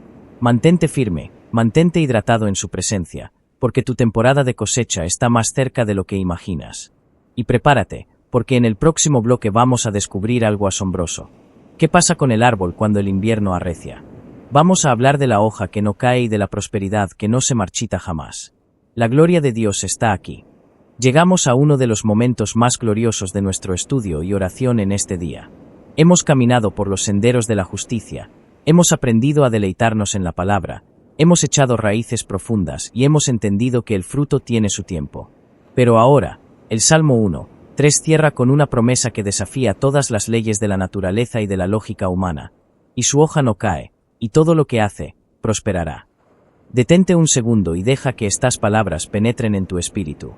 Mantente firme, mantente hidratado en su presencia, porque tu temporada de cosecha está más cerca de lo que imaginas. Y prepárate, porque en el próximo bloque vamos a descubrir algo asombroso. ¿Qué pasa con el árbol cuando el invierno arrecia? Vamos a hablar de la hoja que no cae y de la prosperidad que no se marchita jamás. La gloria de Dios está aquí. Llegamos a uno de los momentos más gloriosos de nuestro estudio y oración en este día. Hemos caminado por los senderos de la justicia, hemos aprendido a deleitarnos en la palabra, hemos echado raíces profundas y hemos entendido que el fruto tiene su tiempo. Pero ahora, el Salmo 1:3 cierra con una promesa que desafía todas las leyes de la naturaleza y de la lógica humana. Y su hoja no cae, y todo lo que hace, prosperará. Detente un segundo y deja que estas palabras penetren en tu espíritu.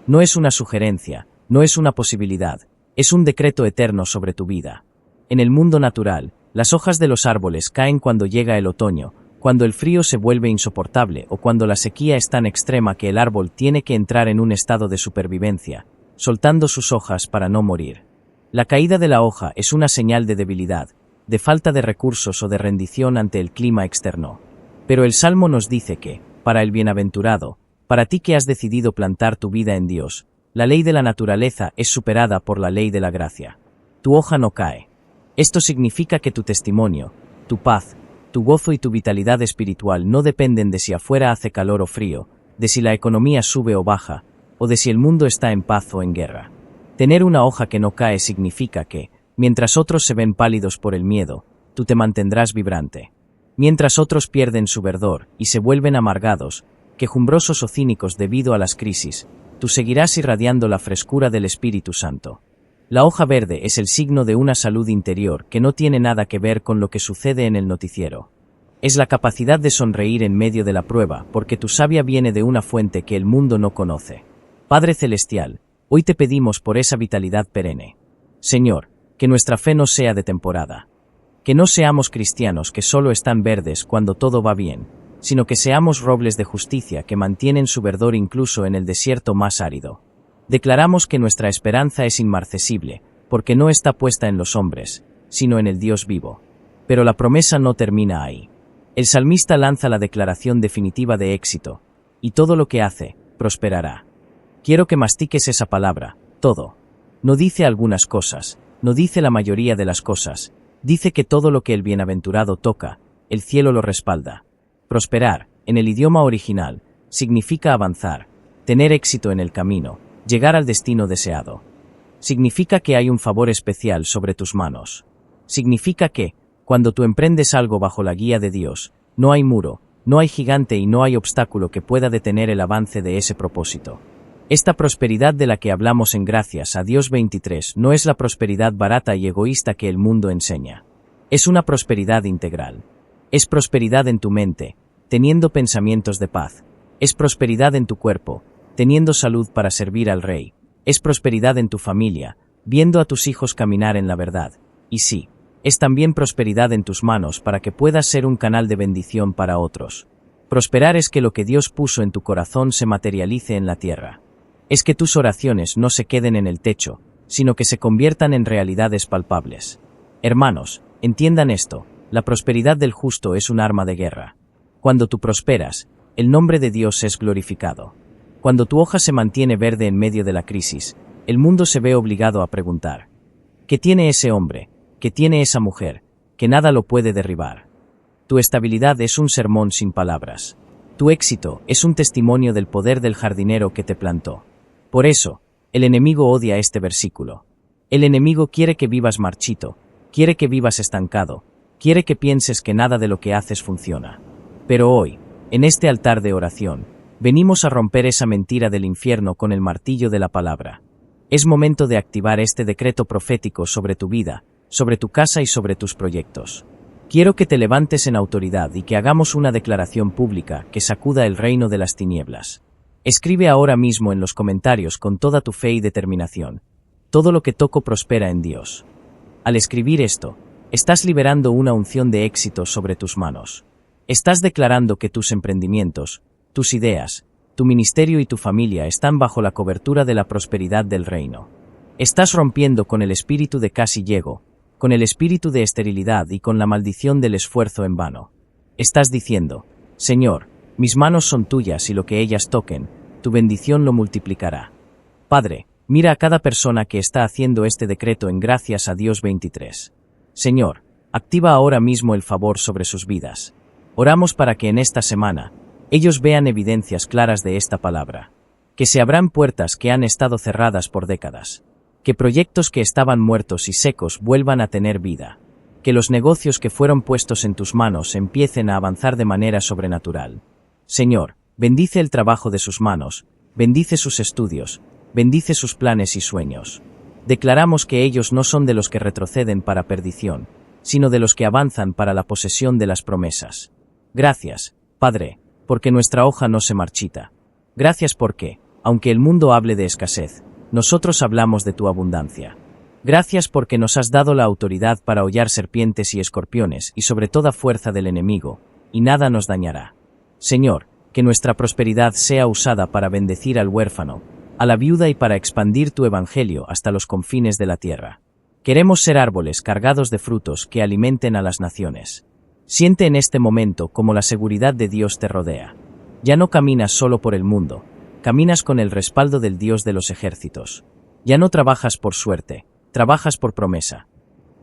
No es una sugerencia, no es una posibilidad, es un decreto eterno sobre tu vida. En el mundo natural, las hojas de los árboles caen cuando llega el otoño, cuando el frío se vuelve insoportable o cuando la sequía es tan extrema que el árbol tiene que entrar en un estado de supervivencia, soltando sus hojas para no morir. La caída de la hoja es una señal de debilidad, de falta de recursos o de rendición ante el clima externo. Pero el Salmo nos dice que, para el bienaventurado, para ti que has decidido plantar tu vida en Dios, la ley de la naturaleza es superada por la ley de la gracia. Tu hoja no cae. Esto significa que tu testimonio, tu paz, tu gozo y tu vitalidad espiritual no dependen de si afuera hace calor o frío, de si la economía sube o baja, o de si el mundo está en paz o en guerra. Tener una hoja que no cae significa que, mientras otros se ven pálidos por el miedo, tú te mantendrás vibrante. Mientras otros pierden su verdor y se vuelven amargados, quejumbrosos o cínicos debido a las crisis, tú seguirás irradiando la frescura del Espíritu Santo. La hoja verde es el signo de una salud interior que no tiene nada que ver con lo que sucede en el noticiero. Es la capacidad de sonreír en medio de la prueba, porque tu savia viene de una fuente que el mundo no conoce. Padre Celestial, hoy te pedimos por esa vitalidad perenne. Señor, que nuestra fe no sea de temporada. Que no seamos cristianos que solo están verdes cuando todo va bien, sino que seamos robles de justicia que mantienen su verdor incluso en el desierto más árido. Declaramos que nuestra esperanza es inmarcesible, porque no está puesta en los hombres, sino en el Dios vivo. Pero la promesa no termina ahí. El salmista lanza la declaración definitiva de éxito, y todo lo que hace, prosperará. Quiero que mastiques esa palabra, todo. No dice algunas cosas, no dice la mayoría de las cosas, dice que todo lo que el bienaventurado toca, el cielo lo respalda. Prosperar, en el idioma original, significa avanzar, tener éxito en el camino, llegar al destino deseado. Significa que hay un favor especial sobre tus manos. Significa que, cuando tú emprendes algo bajo la guía de Dios, no hay muro, no hay gigante y no hay obstáculo que pueda detener el avance de ese propósito. Esta prosperidad de la que hablamos en Gracias a Dios 23 no es la prosperidad barata y egoísta que el mundo enseña. Es una prosperidad integral. Es prosperidad en tu mente, teniendo pensamientos de paz. Es prosperidad en tu cuerpo, teniendo salud para servir al Rey. Es prosperidad en tu familia, viendo a tus hijos caminar en la verdad. Y sí, es también prosperidad en tus manos para que puedas ser un canal de bendición para otros. Prosperar es que lo que Dios puso en tu corazón se materialice en la tierra. Es que tus oraciones no se queden en el techo, sino que se conviertan en realidades palpables. Hermanos, entiendan esto, la prosperidad del justo es un arma de guerra. Cuando tú prosperas, el nombre de Dios es glorificado. Cuando tu hoja se mantiene verde en medio de la crisis, el mundo se ve obligado a preguntar: ¿qué tiene ese hombre? ¿Qué tiene esa mujer? Que nada lo puede derribar. Tu estabilidad es un sermón sin palabras. Tu éxito es un testimonio del poder del jardinero que te plantó. Por eso, el enemigo odia este versículo. El enemigo quiere que vivas marchito, quiere que vivas estancado, quiere que pienses que nada de lo que haces funciona. Pero hoy, en este altar de oración, venimos a romper esa mentira del infierno con el martillo de la palabra. Es momento de activar este decreto profético sobre tu vida, sobre tu casa y sobre tus proyectos. Quiero que te levantes en autoridad y que hagamos una declaración pública que sacuda el reino de las tinieblas. Escribe ahora mismo en los comentarios con toda tu fe y determinación: todo lo que toco prospera en Dios. Al escribir esto, estás liberando una unción de éxito sobre tus manos. Estás declarando que tus emprendimientos, tus ideas, tu ministerio y tu familia están bajo la cobertura de la prosperidad del reino. Estás rompiendo con el espíritu de casi llego, con el espíritu de esterilidad y con la maldición del esfuerzo en vano. Estás diciendo: Señor, mis manos son tuyas y lo que ellas toquen, tu bendición lo multiplicará. Padre, mira a cada persona que está haciendo este decreto en Gracias a Dios 23. Señor, activa ahora mismo el favor sobre sus vidas. Oramos para que en esta semana, ellos vean evidencias claras de esta palabra. Que se abran puertas que han estado cerradas por décadas. Que proyectos que estaban muertos y secos vuelvan a tener vida. Que los negocios que fueron puestos en tus manos empiecen a avanzar de manera sobrenatural. Señor, bendice el trabajo de sus manos, bendice sus estudios, bendice sus planes y sueños. Declaramos que ellos no son de los que retroceden para perdición, sino de los que avanzan para la posesión de las promesas. Gracias, Padre, porque nuestra hoja no se marchita. Gracias porque, aunque el mundo hable de escasez, nosotros hablamos de tu abundancia. Gracias porque nos has dado la autoridad para hollar serpientes y escorpiones y sobre toda fuerza del enemigo, y nada nos dañará. Señor, que nuestra prosperidad sea usada para bendecir al huérfano, a la viuda y para expandir tu evangelio hasta los confines de la tierra. Queremos ser árboles cargados de frutos que alimenten a las naciones. Siente en este momento cómo la seguridad de Dios te rodea. Ya no caminas solo por el mundo, caminas con el respaldo del Dios de los ejércitos. Ya no trabajas por suerte, trabajas por promesa.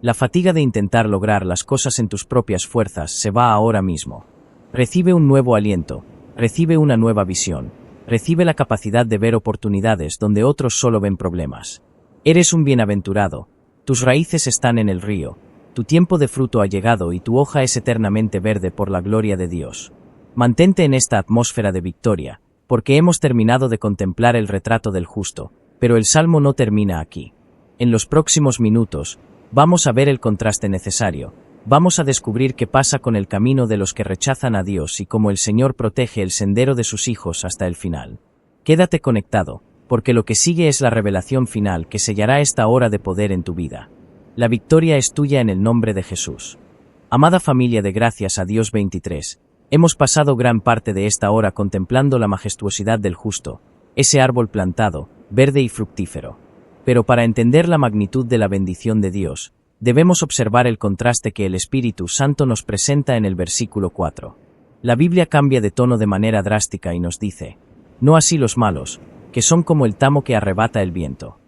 La fatiga de intentar lograr las cosas en tus propias fuerzas se va ahora mismo. Recibe un nuevo aliento, recibe una nueva visión, recibe la capacidad de ver oportunidades donde otros solo ven problemas. Eres un bienaventurado, tus raíces están en el río, tu tiempo de fruto ha llegado y tu hoja es eternamente verde por la gloria de Dios. Mantente en esta atmósfera de victoria, porque hemos terminado de contemplar el retrato del justo, pero el salmo no termina aquí. En los próximos minutos, vamos a ver el contraste necesario. Vamos a descubrir qué pasa con el camino de los que rechazan a Dios y cómo el Señor protege el sendero de sus hijos hasta el final. Quédate conectado, porque lo que sigue es la revelación final que sellará esta hora de poder en tu vida. La victoria es tuya en el nombre de Jesús. Amada familia de Gracias a Dios 23, hemos pasado gran parte de esta hora contemplando la majestuosidad del justo, ese árbol plantado, verde y fructífero. Pero para entender la magnitud de la bendición de Dios, debemos observar el contraste que el Espíritu Santo nos presenta en el versículo 4. La Biblia cambia de tono de manera drástica y nos dice: no así los malos, que son como el tamo que arrebata el viento.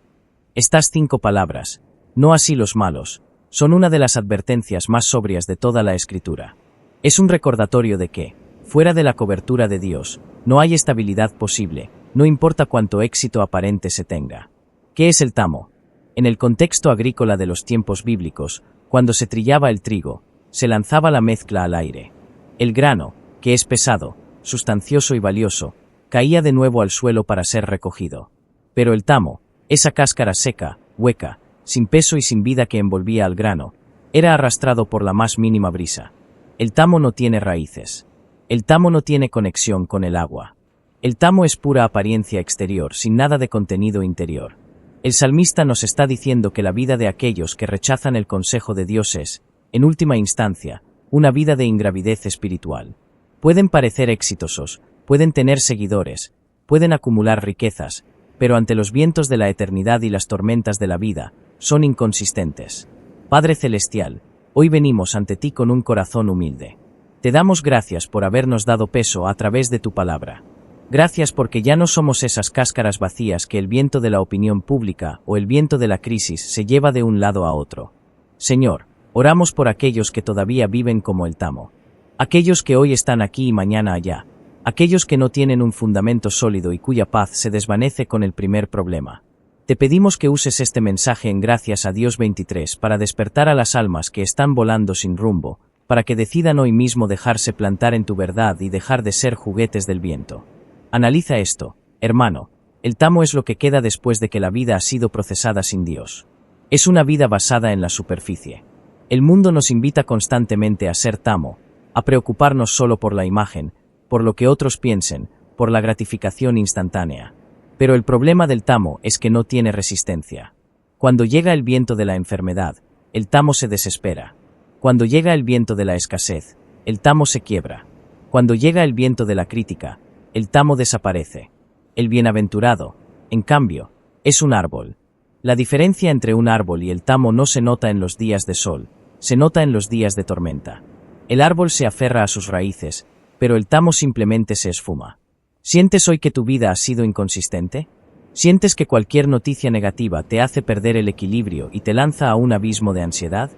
Estas 5 palabras, no así los malos, son una de las advertencias más sobrias de toda la Escritura. Es un recordatorio de que, fuera de la cobertura de Dios, no hay estabilidad posible, no importa cuánto éxito aparente se tenga. ¿Qué es el tamo? En el contexto agrícola de los tiempos bíblicos, cuando se trillaba el trigo, se lanzaba la mezcla al aire. El grano, que es pesado, sustancioso y valioso, caía de nuevo al suelo para ser recogido. Pero el tamo, esa cáscara seca, hueca, sin peso y sin vida que envolvía al grano, era arrastrado por la más mínima brisa. El tamo no tiene raíces. El tamo no tiene conexión con el agua. El tamo es pura apariencia exterior, sin nada de contenido interior. El salmista nos está diciendo que la vida de aquellos que rechazan el consejo de Dios es, en última instancia, una vida de ingravidez espiritual. Pueden parecer exitosos, pueden tener seguidores, pueden acumular riquezas, pero ante los vientos de la eternidad y las tormentas de la vida, son inconsistentes. Padre Celestial, hoy venimos ante ti con un corazón humilde. Te damos gracias por habernos dado peso a través de tu palabra. Gracias porque ya no somos esas cáscaras vacías que el viento de la opinión pública o el viento de la crisis se lleva de un lado a otro. Señor, oramos por aquellos que todavía viven como el tamo. Aquellos que hoy están aquí y mañana allá. Aquellos que no tienen un fundamento sólido y cuya paz se desvanece con el primer problema. Te pedimos que uses este mensaje en Gracias a Dios 23 para despertar a las almas que están volando sin rumbo, para que decidan hoy mismo dejarse plantar en tu verdad y dejar de ser juguetes del viento. Analiza esto, hermano. El tamo es lo que queda después de que la vida ha sido procesada sin Dios. Es una vida basada en la superficie. El mundo nos invita constantemente a ser tamo, a preocuparnos solo por la imagen, por lo que otros piensen, por la gratificación instantánea. Pero el problema del tamo es que no tiene resistencia. Cuando llega el viento de la enfermedad, el tamo se desespera. Cuando llega el viento de la escasez, el tamo se quiebra. Cuando llega el viento de la crítica, el tamo desaparece. El bienaventurado, en cambio, es un árbol. La diferencia entre un árbol y el tamo no se nota en los días de sol, se nota en los días de tormenta. El árbol se aferra a sus raíces, pero el tamo simplemente se esfuma. ¿Sientes hoy que tu vida ha sido inconsistente? ¿Sientes que cualquier noticia negativa te hace perder el equilibrio y te lanza a un abismo de ansiedad?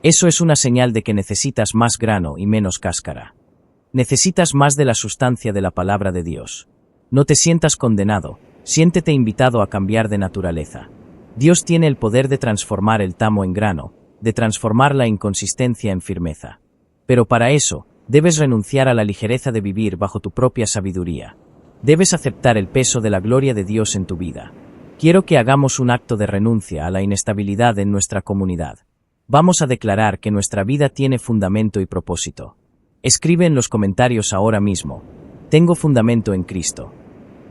Eso es una señal de que necesitas más grano y menos cáscara. Necesitas más de la sustancia de la palabra de Dios. No te sientas condenado, siéntete invitado a cambiar de naturaleza. Dios tiene el poder de transformar el tamo en grano, de transformar la inconsistencia en firmeza. Pero para eso, debes renunciar a la ligereza de vivir bajo tu propia sabiduría. Debes aceptar el peso de la gloria de Dios en tu vida. Quiero que hagamos un acto de renuncia a la inestabilidad en nuestra comunidad. Vamos a declarar que nuestra vida tiene fundamento y propósito. Escribe en los comentarios ahora mismo: tengo fundamento en Cristo.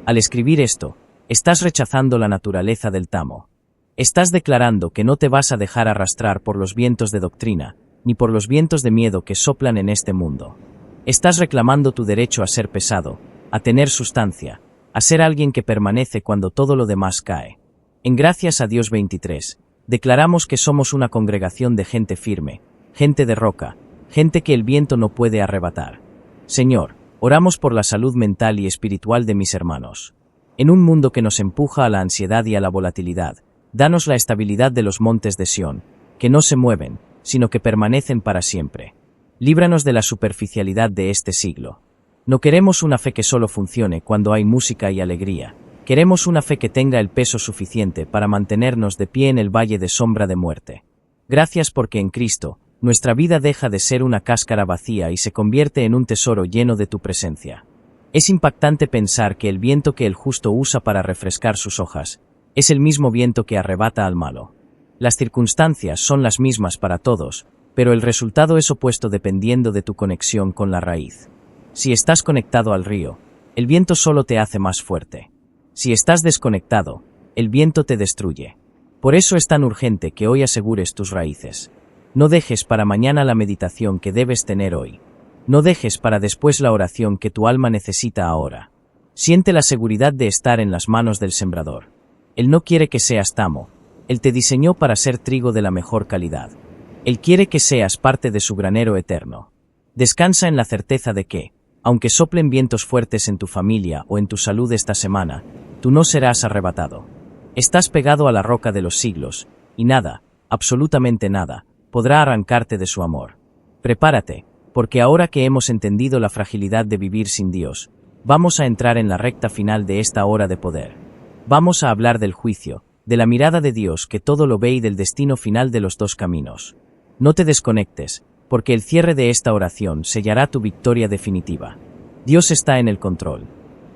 Al escribir esto, estás rechazando la naturaleza del tamo. Estás declarando que no te vas a dejar arrastrar por los vientos de doctrina, ni por los vientos de miedo que soplan en este mundo. Estás reclamando tu derecho a ser pesado, a tener sustancia, a ser alguien que permanece cuando todo lo demás cae. En Gracias a Dios 23, declaramos que somos una congregación de gente firme, gente de roca, gente que el viento no puede arrebatar. Señor, oramos por la salud mental y espiritual de mis hermanos. En un mundo que nos empuja a la ansiedad y a la volatilidad, danos la estabilidad de los montes de Sión, que no se mueven, sino que permanecen para siempre. Líbranos de la superficialidad de este siglo. No queremos una fe que solo funcione cuando hay música y alegría. Queremos una fe que tenga el peso suficiente para mantenernos de pie en el valle de sombra de muerte. Gracias porque en Cristo, nuestra vida deja de ser una cáscara vacía y se convierte en un tesoro lleno de tu presencia. Es impactante pensar que el viento que el justo usa para refrescar sus hojas, es el mismo viento que arrebata al malo. Las circunstancias son las mismas para todos, pero el resultado es opuesto dependiendo de tu conexión con la raíz. Si estás conectado al río, el viento solo te hace más fuerte. Si estás desconectado, el viento te destruye. Por eso es tan urgente que hoy asegures tus raíces. No dejes para mañana la meditación que debes tener hoy. No dejes para después la oración que tu alma necesita ahora. Siente la seguridad de estar en las manos del sembrador. Él no quiere que seas tamo. Él te diseñó para ser trigo de la mejor calidad. Él quiere que seas parte de su granero eterno. Descansa en la certeza de que, aunque soplen vientos fuertes en tu familia o en tu salud esta semana, tú no serás arrebatado. Estás pegado a la roca de los siglos, y nada, absolutamente nada, podrá arrancarte de su amor. Prepárate, porque ahora que hemos entendido la fragilidad de vivir sin Dios, vamos a entrar en la recta final de esta hora de poder. Vamos a hablar del juicio, de la mirada de Dios que todo lo ve y del destino final de los dos caminos. No te desconectes, porque el cierre de esta oración sellará tu victoria definitiva. Dios está en el control.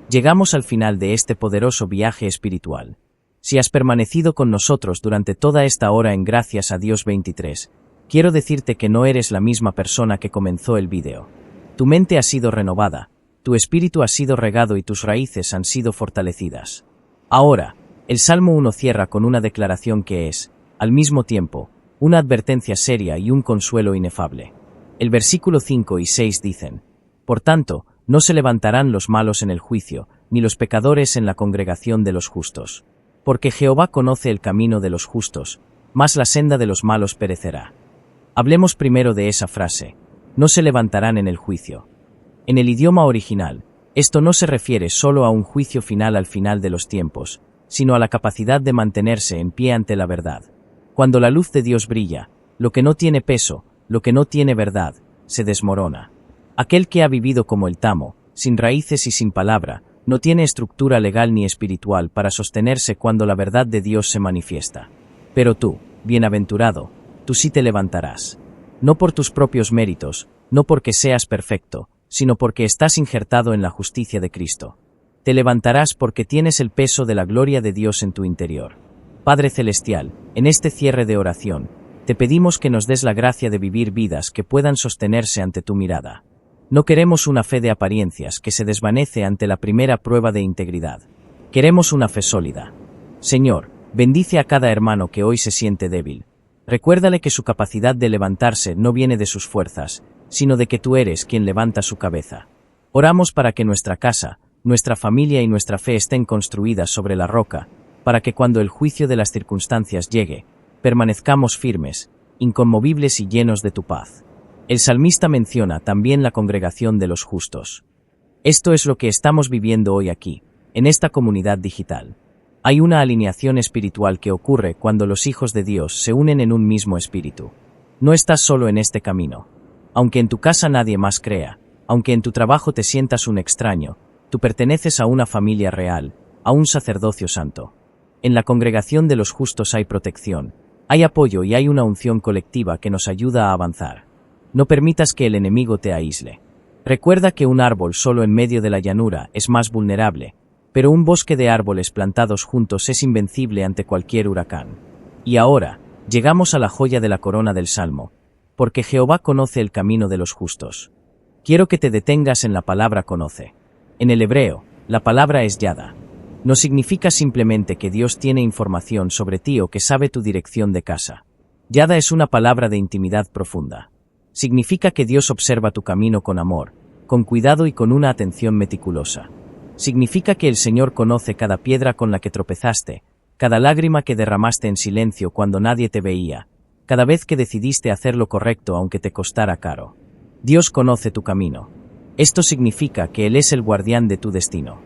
Llegamos al final de este poderoso viaje espiritual. Si has permanecido con nosotros durante toda esta hora en Gracias a Dios 23, quiero decirte que no eres la misma persona que comenzó el vídeo. Tu mente ha sido renovada, tu espíritu ha sido regado y tus raíces han sido fortalecidas. Ahora, el Salmo 1 cierra con una declaración que es, al mismo tiempo, una advertencia seria y un consuelo inefable. El versículo 5 y 6 dicen: Por tanto, no se levantarán los malos en el juicio, ni los pecadores en la congregación de los justos. Porque Jehová conoce el camino de los justos, mas la senda de los malos perecerá. Hablemos primero de esa frase: no se levantarán en el juicio. En el idioma original, esto no se refiere solo a un juicio final al final de los tiempos, sino a la capacidad de mantenerse en pie ante la verdad. Cuando la luz de Dios brilla, lo que no tiene peso, lo que no tiene verdad, se desmorona. Aquel que ha vivido como el tamo, sin raíces y sin palabra, no tiene estructura legal ni espiritual para sostenerse cuando la verdad de Dios se manifiesta. Pero tú, bienaventurado, tú sí te levantarás. No por tus propios méritos, no porque seas perfecto, sino porque estás injertado en la justicia de Cristo. Te levantarás porque tienes el peso de la gloria de Dios en tu interior. Padre Celestial, en este cierre de oración, te pedimos que nos des la gracia de vivir vidas que puedan sostenerse ante tu mirada. No queremos una fe de apariencias que se desvanece ante la primera prueba de integridad. Queremos una fe sólida. Señor, bendice a cada hermano que hoy se siente débil. Recuérdale que su capacidad de levantarse no viene de sus fuerzas, sino de que tú eres quien levanta su cabeza. Oramos para que nuestra casa, nuestra familia y nuestra fe estén construidas sobre la roca, para que cuando el juicio de las circunstancias llegue, permanezcamos firmes, inconmovibles y llenos de tu paz. El salmista menciona también la congregación de los justos. Esto es lo que estamos viviendo hoy aquí, en esta comunidad digital. Hay una alineación espiritual que ocurre cuando los hijos de Dios se unen en un mismo espíritu. No estás solo en este camino. Aunque en tu casa nadie más crea, aunque en tu trabajo te sientas un extraño, tú perteneces a una familia real, a un sacerdocio santo. En la congregación de los justos hay protección, hay apoyo y hay una unción colectiva que nos ayuda a avanzar. No permitas que el enemigo te aísle. Recuerda que un árbol solo en medio de la llanura es más vulnerable, pero un bosque de árboles plantados juntos es invencible ante cualquier huracán. Y ahora, llegamos a la joya de la corona del Salmo, porque Jehová conoce el camino de los justos. Quiero que te detengas en la palabra conoce. En el hebreo, la palabra es yada. No significa simplemente que Dios tiene información sobre ti o que sabe tu dirección de casa. Yada es una palabra de intimidad profunda. Significa que Dios observa tu camino con amor, con cuidado y con una atención meticulosa. Significa que el Señor conoce cada piedra con la que tropezaste, cada lágrima que derramaste en silencio cuando nadie te veía, cada vez que decidiste hacer lo correcto aunque te costara caro. Dios conoce tu camino. Esto significa que Él es el guardián de tu destino.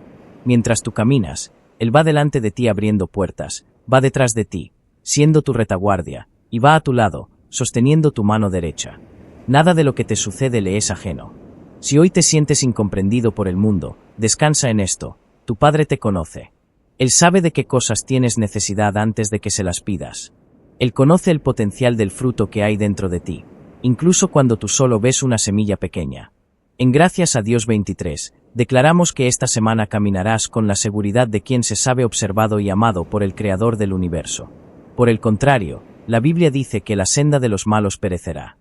Mientras tú caminas, Él va delante de ti abriendo puertas, va detrás de ti, siendo tu retaguardia, y va a tu lado, sosteniendo tu mano derecha. Nada de lo que te sucede le es ajeno. Si hoy te sientes incomprendido por el mundo, descansa en esto, tu Padre te conoce. Él sabe de qué cosas tienes necesidad antes de que se las pidas. Él conoce el potencial del fruto que hay dentro de ti, incluso cuando tú solo ves una semilla pequeña. En Gracias a Dios 23, declaramos que esta semana caminarás con la seguridad de quien se sabe observado y amado por el Creador del universo. Por el contrario, la Biblia dice que la senda de los malos perecerá.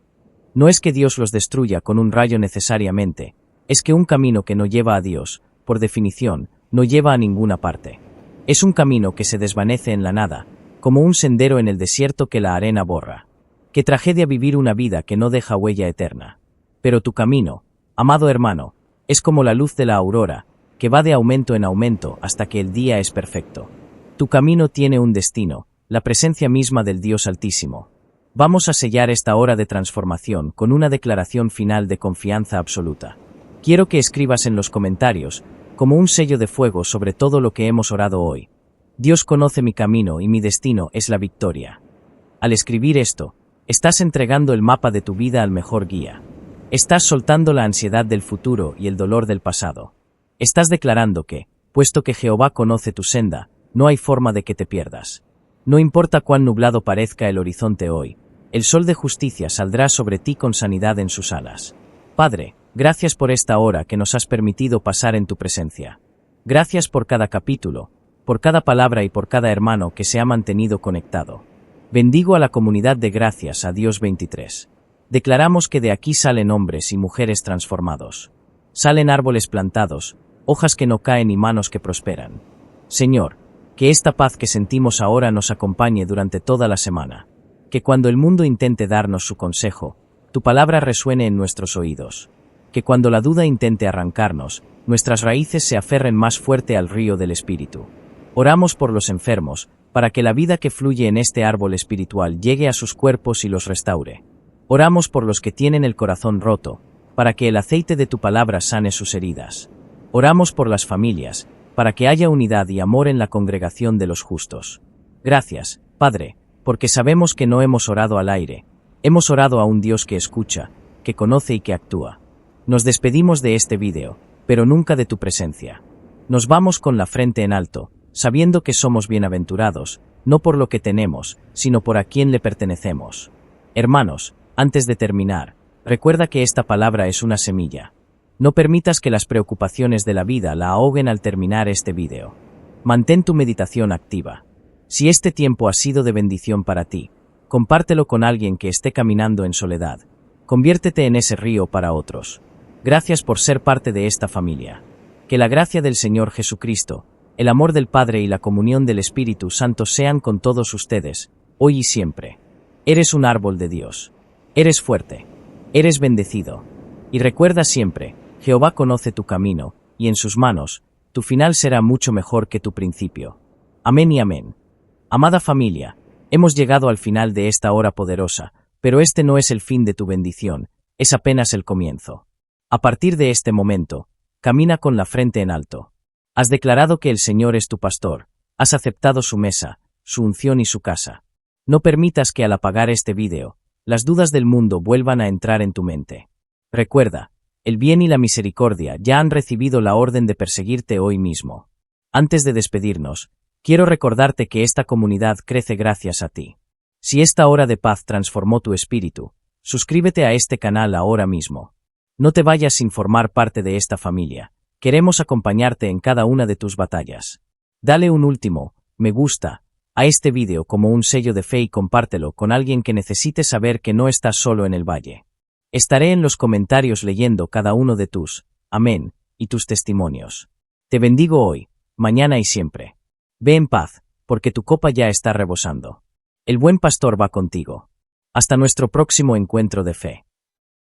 No es que Dios los destruya con un rayo necesariamente, es que un camino que no lleva a Dios, por definición, no lleva a ninguna parte. Es un camino que se desvanece en la nada, como un sendero en el desierto que la arena borra. Qué tragedia vivir una vida que no deja huella eterna. Pero tu camino, amado hermano, es como la luz de la aurora, que va de aumento en aumento hasta que el día es perfecto. Tu camino tiene un destino, la presencia misma del Dios Altísimo. Vamos a sellar esta hora de transformación con una declaración final de confianza absoluta. Quiero que escribas en los comentarios, como un sello de fuego sobre todo lo que hemos orado hoy: Dios conoce mi camino y mi destino es la victoria. Al escribir esto, estás entregando el mapa de tu vida al mejor guía. Estás soltando la ansiedad del futuro y el dolor del pasado. Estás declarando que, puesto que Jehová conoce tu senda, no hay forma de que te pierdas. No importa cuán nublado parezca el horizonte hoy, el sol de justicia saldrá sobre ti con sanidad en sus alas. Padre, gracias por esta hora que nos has permitido pasar en tu presencia. Gracias por cada capítulo, por cada palabra y por cada hermano que se ha mantenido conectado. Bendigo a la comunidad de Gracias a Dios 23. Declaramos que de aquí salen hombres y mujeres transformados. Salen árboles plantados, hojas que no caen y manos que prosperan. Señor, que esta paz que sentimos ahora nos acompañe durante toda la semana. Que cuando el mundo intente darnos su consejo, tu palabra resuene en nuestros oídos. Que cuando la duda intente arrancarnos, nuestras raíces se aferren más fuerte al río del Espíritu. Oramos por los enfermos, para que la vida que fluye en este árbol espiritual llegue a sus cuerpos y los restaure. Oramos por los que tienen el corazón roto, para que el aceite de tu palabra sane sus heridas. Oramos por las familias, para que haya unidad y amor en la congregación de los justos. Gracias, Padre, porque sabemos que no hemos orado al aire, hemos orado a un Dios que escucha, que conoce y que actúa. Nos despedimos de este vídeo, pero nunca de tu presencia. Nos vamos con la frente en alto, sabiendo que somos bienaventurados, no por lo que tenemos, sino por a quién le pertenecemos. Hermanos, antes de terminar, recuerda que esta palabra es una semilla. No permitas que las preocupaciones de la vida la ahoguen al terminar este vídeo. Mantén tu meditación activa. Si este tiempo ha sido de bendición para ti, compártelo con alguien que esté caminando en soledad. Conviértete en ese río para otros. Gracias por ser parte de esta familia. Que la gracia del Señor Jesucristo, el amor del Padre y la comunión del Espíritu Santo sean con todos ustedes, hoy y siempre. Eres un árbol de Dios. Eres fuerte. Eres bendecido. Y recuerda siempre, Jehová conoce tu camino, y en sus manos, tu final será mucho mejor que tu principio. Amén y amén. Amada familia, hemos llegado al final de esta hora poderosa, pero este no es el fin de tu bendición, es apenas el comienzo. A partir de este momento, camina con la frente en alto. Has declarado que el Señor es tu pastor, has aceptado su mesa, su unción y su casa. No permitas que al apagar este vídeo, las dudas del mundo vuelvan a entrar en tu mente. Recuerda, el bien y la misericordia ya han recibido la orden de perseguirte hoy mismo. Antes de despedirnos, quiero recordarte que esta comunidad crece gracias a ti. Si esta hora de paz transformó tu espíritu, suscríbete a este canal ahora mismo. No te vayas sin formar parte de esta familia. Queremos acompañarte en cada una de tus batallas. Dale un último, me gusta, a este vídeo como un sello de fe y compártelo con alguien que necesite saber que no estás solo en el valle. Estaré en los comentarios leyendo cada uno de tus amén y tus testimonios. Te bendigo hoy, mañana y siempre. Ve en paz, porque tu copa ya está rebosando. El buen pastor va contigo. Hasta nuestro próximo encuentro de fe.